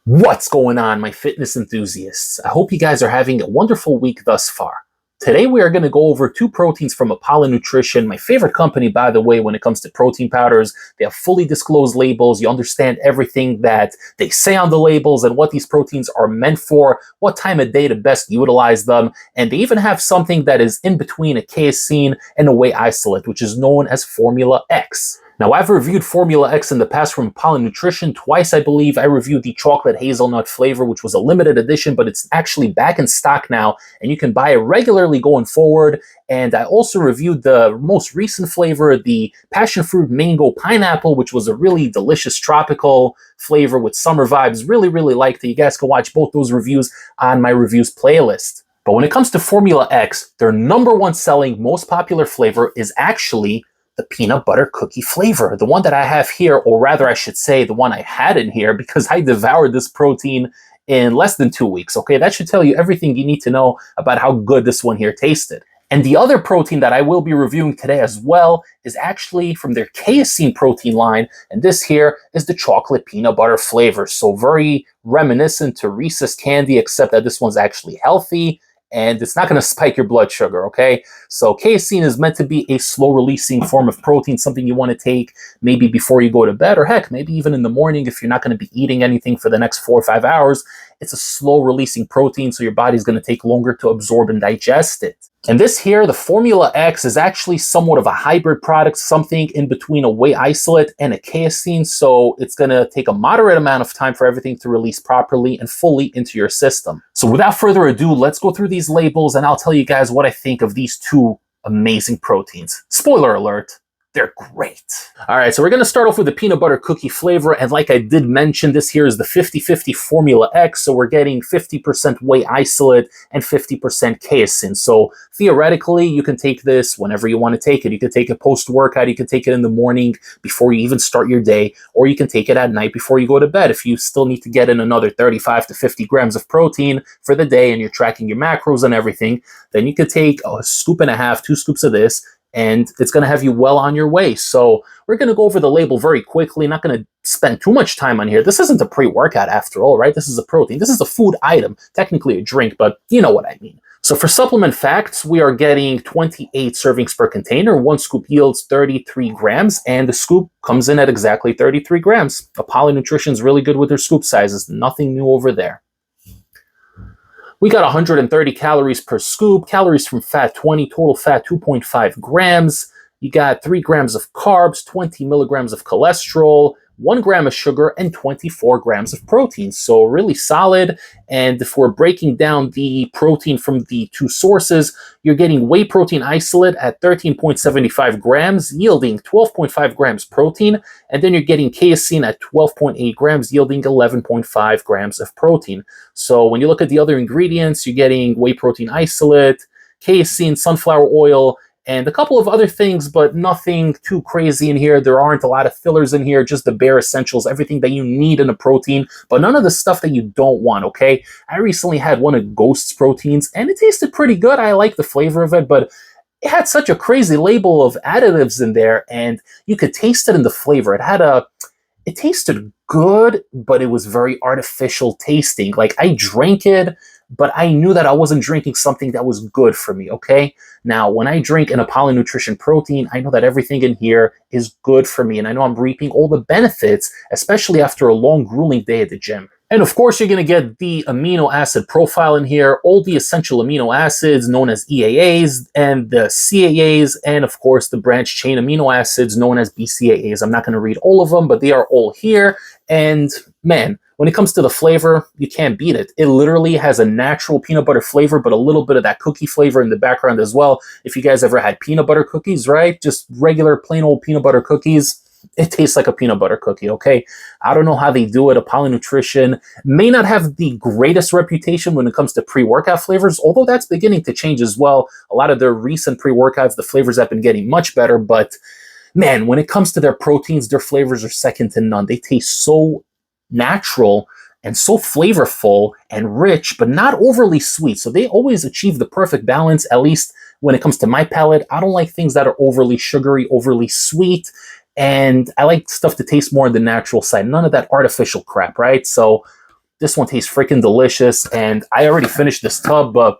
What's going on, my fitness enthusiasts? I hope you guys are having a wonderful week thus far. Today we are going to go over two proteins from Apollon Nutrition, my favorite company, by the way, when it comes to protein powders. They have fully disclosed labels. You understand everything that they say on the labels and what these proteins are meant for, what time of day to best utilize them, and they even have something that is in between a casein and a whey isolate, which is known as Formula X. Now, I've reviewed Formula X in the past from Apollon Nutrition twice, I believe. I reviewed the chocolate hazelnut flavor, which was a limited edition, but it's actually back in stock now, and you can buy it regularly going forward. And I also reviewed the most recent flavor, the passion fruit mango pineapple, which was a really delicious tropical flavor with summer vibes. Really, really liked it. You guys can watch both those reviews on my reviews playlist. But when it comes to Formula X, their number one selling, most popular flavor is actually the peanut butter cookie flavor, the one that I have here, or rather I should say the one I had in here, because I devoured this protein in less than 2 weeks, okay? That should tell you everything you need to know about how good this one here tasted. And the other protein that I will be reviewing today as well is actually from their Caesin protein line, and this here is the chocolate peanut butter flavor. So very reminiscent to Reese's candy, except that this one's actually healthy, and it's not going to spike your blood sugar, okay? So casein is meant to be a slow-releasing form of protein, something you want to take maybe before you go to bed, or heck, maybe even in the morning if you're not going to be eating anything for the next 4 or 5 hours. It's a slow-releasing protein, so your body's going to take longer to absorb and digest it. And this here, the Formula X, is actually somewhat of a hybrid product, something in between a whey isolate and a casein, so it's going to take a moderate amount of time for everything to release properly and fully into your system. So without further ado, let's go through these labels and I'll tell you guys what I think of these two amazing proteins. Spoiler alert, they're great. All right, so we're going to start off with the peanut butter cookie flavor. And like I did mention, this here is the 50-50 Formula X. So we're getting 50% whey isolate and 50% casein. So theoretically, you can take this whenever you want to take it. You can take it post-workout. You can take it in the morning before you even start your day. Or you can take it at night before you go to bed. If you still need to get in another 35 to 50 grams of protein for the day and you're tracking your macros and everything, then you could take a scoop and a half, 2 scoops of this, and it's going to have you well on your way. So we're going to go over the label very quickly. Not going to spend too much time on here. This isn't a pre-workout after all, right? This is a protein. This is a food item, technically a drink, but you know what I mean. So for supplement facts, we are getting 28 servings per container. 1 scoop yields 33 grams, and the scoop comes in at exactly 33 grams. Apollon Nutrition is really good with their scoop sizes. Nothing new over there. We got 130 calories per scoop, calories from fat 20, total fat 2.5 grams. You got 3 grams of carbs, 20 milligrams of cholesterol, 1 gram of sugar, and 24 grams of protein. So really solid. And if we're breaking down the protein from the two sources, you're getting whey protein isolate at 13.75 grams, yielding 12.5 grams protein. And then you're getting casein at 12.8 grams, yielding 11.5 grams of protein. So when you look at the other ingredients, you're getting whey protein isolate, casein, sunflower oil, and a couple of other things, but nothing too crazy in here. There aren't a lot of fillers in here, just the bare essentials, everything that you need in a protein, but none of the stuff that you don't want, okay? I recently had one of Ghost's proteins, and it tasted pretty good. I like the flavor of it, but it had such a crazy label of additives in there, and you could taste it in the flavor. It tasted good, but it was very artificial tasting. Like, I drank it, but I knew that I wasn't drinking something that was good for me, okay? Now, when I drink an Apollon Nutrition protein, I know that everything in here is good for me, and I know I'm reaping all the benefits, especially after a long, grueling day at the gym. And of course, you're going to get the amino acid profile in here, all the essential amino acids known as EAAs, and the CAAs, and of course, the branched chain amino acids known as BCAAs. I'm not going to read all of them, but they are all here. And man, when it comes to the flavor, you can't beat it. It literally has a natural peanut butter flavor, but a little bit of that cookie flavor in the background as well. If you guys ever had peanut butter cookies, right? Just regular plain old peanut butter cookies, it tastes like a peanut butter cookie, okay? I don't know how they do it. Apollon Nutrition may not have the greatest reputation when it comes to pre-workout flavors, although that's beginning to change as well. A lot of their recent pre-workouts, the flavors have been getting much better, but man, when it comes to their proteins, their flavors are second to none. They taste so natural and so flavorful and rich, but not overly sweet. So they always achieve the perfect balance, at least when it comes to my palate. I don't like things that are overly sugary, overly sweet. And I like stuff to taste more on the natural side. None of that artificial crap, right? So This one tastes freaking delicious, and I already finished this tub, but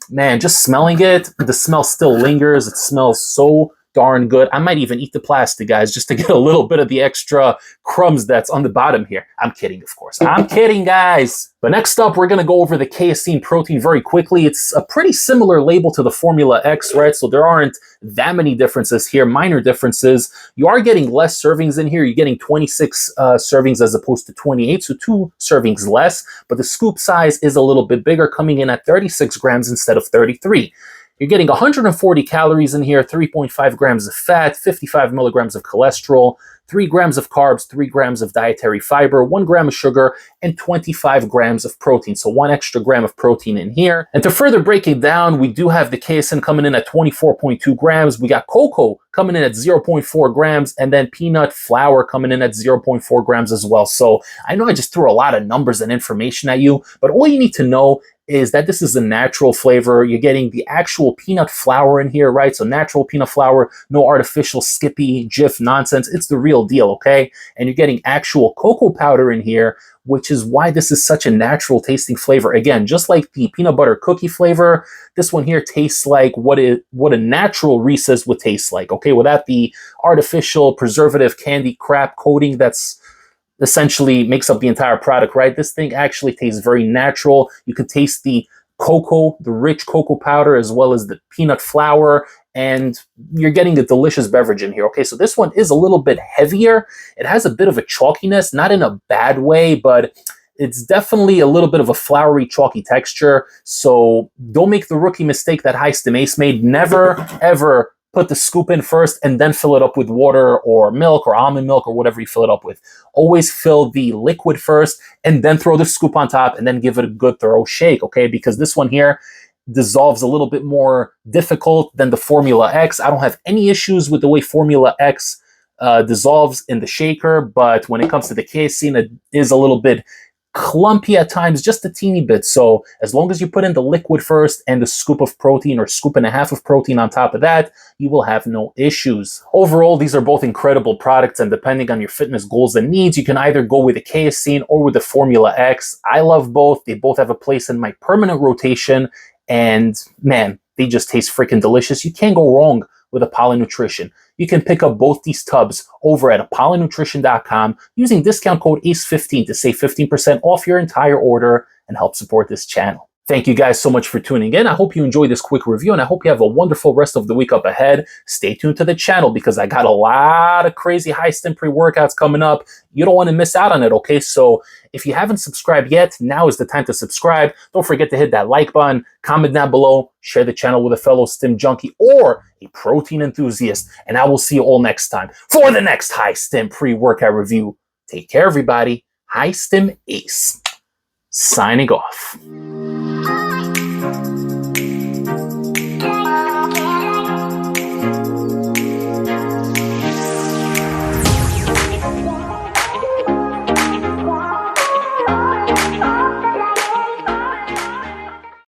man, just smelling it, the smell still lingers. It smells so darn good. I might even eat the plastic, guys, just to get a little bit of the extra crumbs that's on the bottom here. I'm kidding, of course. I'm kidding, guys. But next up, we're going to go over the casein protein very quickly. It's a pretty similar label to the Formula X, right? So there aren't that many differences here, minor differences. You are getting less servings in here. You're getting 26 servings as opposed to 28, so 2 servings less. But the scoop size is a little bit bigger, coming in at 36 grams instead of 33. You're getting 140 calories in here, 3.5 grams of fat, 55 milligrams of cholesterol, 3 grams of carbs, 3 grams of dietary fiber, 1 gram of sugar, and 25 grams of protein. So 1 extra gram of protein in here. And to further break it down, we do have the casein coming in at 24.2 grams. We got cocoa coming in at 0.4 grams, and then peanut flour coming in at 0.4 grams as well. So I know I just threw a lot of numbers and information at you, but all you need to know is that this is a natural flavor. You're getting the actual peanut flour in here, right? So natural peanut flour, no artificial Skippy, Jif nonsense. It's the real deal, okay? And you're getting actual cocoa powder in here, which is why this is such a natural tasting flavor. Again, just like the peanut butter cookie flavor, this one here tastes like what a natural Reese's would taste like, okay? Without the artificial preservative candy crap coating that's essentially makes up the entire product, right? This thing actually tastes very natural. You can taste the cocoa, the rich cocoa powder, as well as the peanut flour, and you're getting a delicious beverage in here, okay? So this one is a little bit heavier. It has a bit of a chalkiness, not in a bad way, but it's definitely a little bit of a floury, chalky texture. So don't make the rookie mistake that High Stim Ace made. Never, ever put the scoop in first and then fill it up with water or milk or almond milk or whatever you fill it up with. Always fill the liquid first and then throw the scoop on top and then give it a good thorough shake, okay? Because this one here dissolves a little bit more difficult than the Formula X. I don't have any issues with the way Formula X dissolves in the shaker, but when it comes to the casein, it is a little bit clumpy at times, just a teeny bit. So as long as you put in the liquid first and the scoop of protein or scoop and a half of protein on top of that, you will have no issues. Overall, these are both incredible products, and depending on your fitness goals and needs, you can either go with the casein or with the Formula X. I love both. They both have a place in my permanent rotation, and man, they just taste freaking delicious. You can't go wrong with Apollon Nutrition. You can pick up both these tubs over at apollonnutrition.com using discount code ACE15 to save 15% off your entire order and help support this channel. Thank you guys so much for tuning in. I hope you enjoyed this quick review, and I hope you have a wonderful rest of the week up ahead. Stay tuned to the channel because I got a lot of crazy high stim pre-workouts coming up. You don't want to miss out on it, okay? So if you haven't subscribed yet, now is the time to subscribe. Don't forget to hit that like button, comment down below, share the channel with a fellow stim junkie or a protein enthusiast, and I will see you all next time for the next high stim pre-workout review. Take care, everybody. High Stim Ace, signing off.